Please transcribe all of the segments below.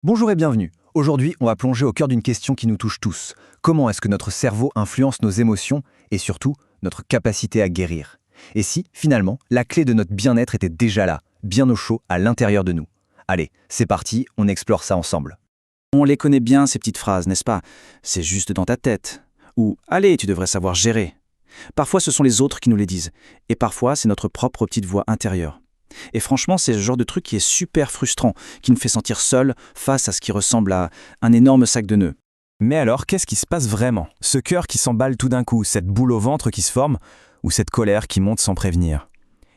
Bonjour et bienvenue. Aujourd'hui, on va plonger au cœur d'une question qui nous touche tous. Comment est-ce que notre cerveau influence nos émotions et surtout notre capacité à guérir? Et si, finalement, la clé de notre bien-être était déjà là, bien au chaud, à l'intérieur de nous? Allez, c'est parti, on explore ça ensemble. On les connaît bien, ces petites phrases, n'est-ce pas? C'est juste dans ta tête. Ou « Allez, tu devrais savoir gérer ». Parfois, ce sont les autres qui nous les disent. Et parfois, c'est notre propre petite voix intérieure. Et franchement, c'est le genre de truc qui est super frustrant, qui nous fait sentir seul face à ce qui ressemble à un énorme sac de nœuds. Mais alors, qu'est-ce qui se passe vraiment? Ce cœur qui s'emballe tout d'un coup, cette boule au ventre qui se forme, ou cette colère qui monte sans prévenir?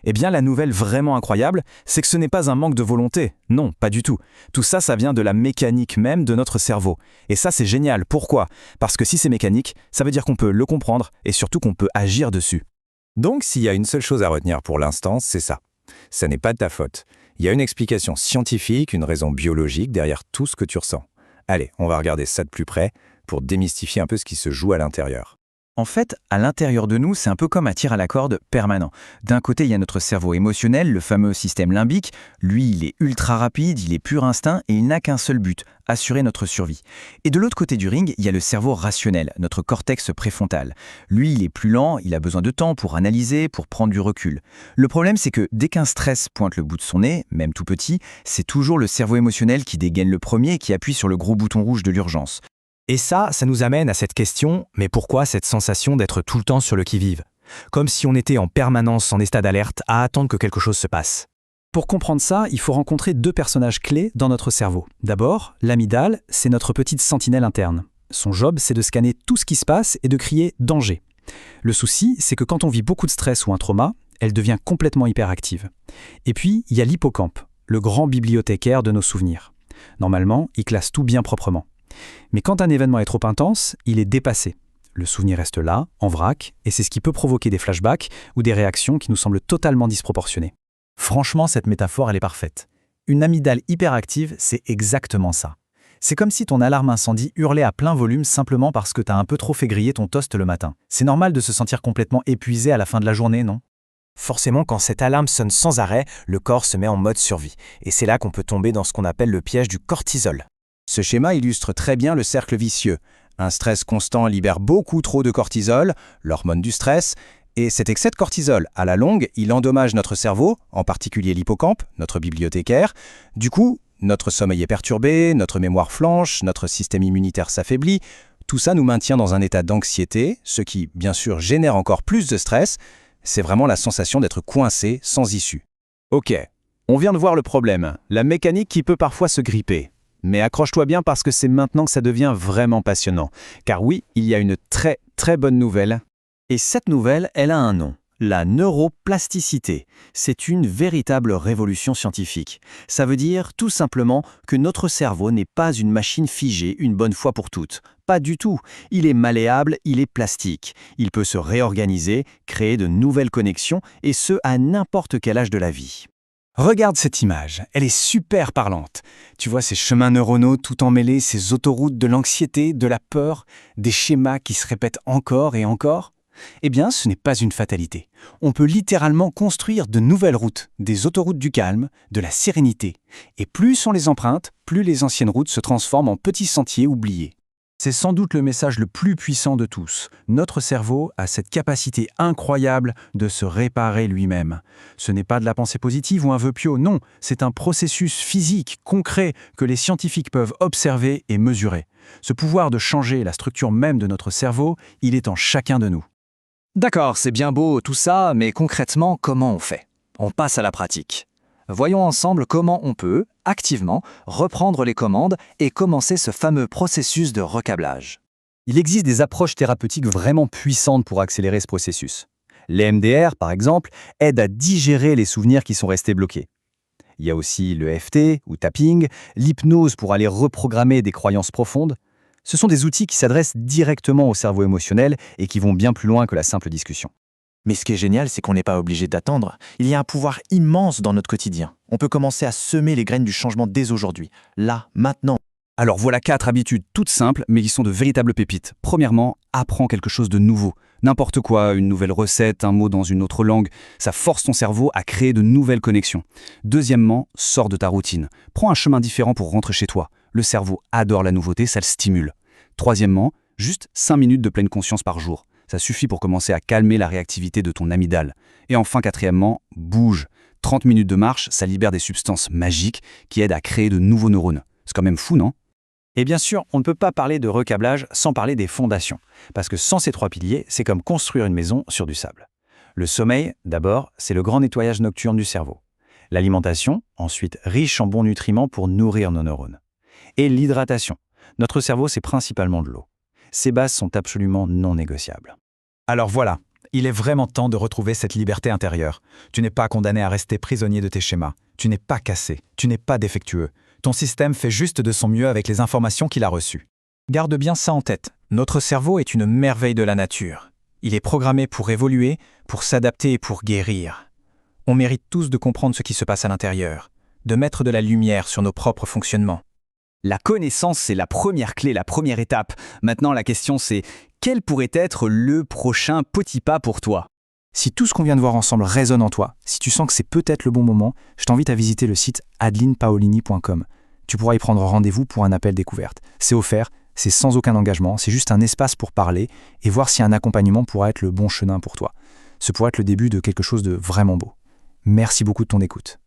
Eh bien, la nouvelle vraiment incroyable, c'est que ce n'est pas un manque de volonté. Non, pas du tout. Tout ça, ça vient de la mécanique même de notre cerveau. Et ça, c'est génial. Pourquoi? Parce que si c'est mécanique, ça veut dire qu'on peut le comprendre et surtout qu'on peut agir dessus. Donc, s'il y a une seule chose à retenir pour l'instant, c'est ça. Ça n'est pas de ta faute. Il y a une explication scientifique, une raison biologique derrière tout ce que tu ressens. Allez, on va regarder ça de plus près pour démystifier un peu ce qui se joue à l'intérieur. En fait, à l'intérieur de nous, c'est un peu comme un tir à la corde permanent. D'un côté, il y a notre cerveau émotionnel, le fameux système limbique. Lui, il est ultra rapide, il est pur instinct et il n'a qu'un seul but, assurer notre survie. Et de l'autre côté du ring, il y a le cerveau rationnel, notre cortex préfrontal. Lui, il est plus lent, il a besoin de temps pour analyser, pour prendre du recul. Le problème, c'est que dès qu'un stress pointe le bout de son nez, même tout petit, c'est toujours le cerveau émotionnel qui dégaine le premier et qui appuie sur le gros bouton rouge de l'urgence. Et ça nous amène à cette question, mais pourquoi cette sensation d'être tout le temps sur le qui-vive? Comme si on était en permanence en état d'alerte à attendre que quelque chose se passe. Pour comprendre ça, il faut rencontrer deux personnages clés dans notre cerveau. D'abord, l'amygdale, c'est notre petite sentinelle interne. Son job, c'est de scanner tout ce qui se passe et de crier « danger ». Le souci, c'est que quand on vit beaucoup de stress ou un trauma, elle devient complètement hyperactive. Et puis, il y a l'hippocampe, le grand bibliothécaire de nos souvenirs. Normalement, il classe tout bien proprement. Mais quand un événement est trop intense, il est dépassé. Le souvenir reste là, en vrac, et c'est ce qui peut provoquer des flashbacks ou des réactions qui nous semblent totalement disproportionnées. Franchement, cette métaphore, elle est parfaite. Une amygdale hyperactive, c'est exactement ça. C'est comme si ton alarme incendie hurlait à plein volume simplement parce que t'as un peu trop fait griller ton toast le matin. C'est normal de se sentir complètement épuisé à la fin de la journée, non? Forcément, quand cette alarme sonne sans arrêt, le corps se met en mode survie. Et c'est là qu'on peut tomber dans ce qu'on appelle le piège du cortisol. Ce schéma illustre très bien le cercle vicieux. Un stress constant libère beaucoup trop de cortisol, l'hormone du stress, et cet excès de cortisol, à la longue, il endommage notre cerveau, en particulier l'hippocampe, notre bibliothécaire. Du coup, notre sommeil est perturbé, notre mémoire flanche, notre système immunitaire s'affaiblit. Tout ça nous maintient dans un état d'anxiété, ce qui, bien sûr, génère encore plus de stress. C'est vraiment la sensation d'être coincé, sans issue. Ok, on vient de voir le problème, la mécanique qui peut parfois se gripper. Mais accroche-toi bien parce que c'est maintenant que ça devient vraiment passionnant. Car oui, il y a une très très bonne nouvelle. Et cette nouvelle, elle a un nom. La neuroplasticité. C'est une véritable révolution scientifique. Ça veut dire tout simplement que notre cerveau n'est pas une machine figée une bonne fois pour toutes. Pas du tout. Il est malléable, il est plastique. Il peut se réorganiser, créer de nouvelles connexions, et ce à n'importe quel âge de la vie. Regarde cette image, elle est super parlante. Tu vois ces chemins neuronaux tout emmêlés, ces autoroutes de l'anxiété, de la peur, des schémas qui se répètent encore et encore? Eh bien, ce n'est pas une fatalité. On peut littéralement construire de nouvelles routes, des autoroutes du calme, de la sérénité. Et plus on les emprunte, plus les anciennes routes se transforment en petits sentiers oubliés. C'est sans doute le message le plus puissant de tous. Notre cerveau a cette capacité incroyable de se réparer lui-même. Ce n'est pas de la pensée positive ou un vœu pieux, non, c'est un processus physique, concret, que les scientifiques peuvent observer et mesurer. Ce pouvoir de changer la structure même de notre cerveau, il est en chacun de nous. D'accord, c'est bien beau tout ça, mais concrètement, comment on fait? On passe à la pratique. Voyons ensemble comment on peut, activement, reprendre les commandes et commencer ce fameux processus de recablage. Il existe des approches thérapeutiques vraiment puissantes pour accélérer ce processus. L'EMDR, par exemple, aide à digérer les souvenirs qui sont restés bloqués. Il y a aussi le EFT ou tapping, l'hypnose pour aller reprogrammer des croyances profondes. Ce sont des outils qui s'adressent directement au cerveau émotionnel et qui vont bien plus loin que la simple discussion. Mais ce qui est génial, c'est qu'on n'est pas obligé d'attendre. Il y a un pouvoir immense dans notre quotidien. On peut commencer à semer les graines du changement dès aujourd'hui, là, maintenant. Alors voilà 4 habitudes toutes simples, mais qui sont de véritables pépites. Premièrement, apprends quelque chose de nouveau. N'importe quoi, une nouvelle recette, un mot dans une autre langue, ça force ton cerveau à créer de nouvelles connexions. Deuxièmement, sors de ta routine. Prends un chemin différent pour rentrer chez toi. Le cerveau adore la nouveauté, ça le stimule. Troisièmement, juste 5 minutes de pleine conscience par jour. Ça suffit pour commencer à calmer la réactivité de ton amygdale. Et enfin, quatrièmement, bouge. 30 minutes de marche, ça libère des substances magiques qui aident à créer de nouveaux neurones. C'est quand même fou, non ? Et bien sûr, on ne peut pas parler de recablage sans parler des fondations. Parce que sans ces 3 piliers, c'est comme construire une maison sur du sable. Le sommeil, d'abord, c'est le grand nettoyage nocturne du cerveau. L'alimentation, ensuite riche en bons nutriments pour nourrir nos neurones. Et l'hydratation. Notre cerveau, c'est principalement de l'eau. Ces bases sont absolument non négociables. Alors voilà, il est vraiment temps de retrouver cette liberté intérieure. Tu n'es pas condamné à rester prisonnier de tes schémas. Tu n'es pas cassé, tu n'es pas défectueux. Ton système fait juste de son mieux avec les informations qu'il a reçues. Garde bien ça en tête. Notre cerveau est une merveille de la nature. Il est programmé pour évoluer, pour s'adapter et pour guérir. On mérite tous de comprendre ce qui se passe à l'intérieur, de mettre de la lumière sur nos propres fonctionnements. La connaissance, c'est la première clé, la première étape. Maintenant, la question c'est, quel pourrait être le prochain petit pas pour toi ? Si tout ce qu'on vient de voir ensemble résonne en toi, si tu sens que c'est peut-être le bon moment, je t'invite à visiter le site adelinepaolini.com. Tu pourras y prendre rendez-vous pour un appel découverte. C'est offert, c'est sans aucun engagement, c'est juste un espace pour parler et voir si un accompagnement pourra être le bon chemin pour toi. Ce pourrait être le début de quelque chose de vraiment beau. Merci beaucoup de ton écoute.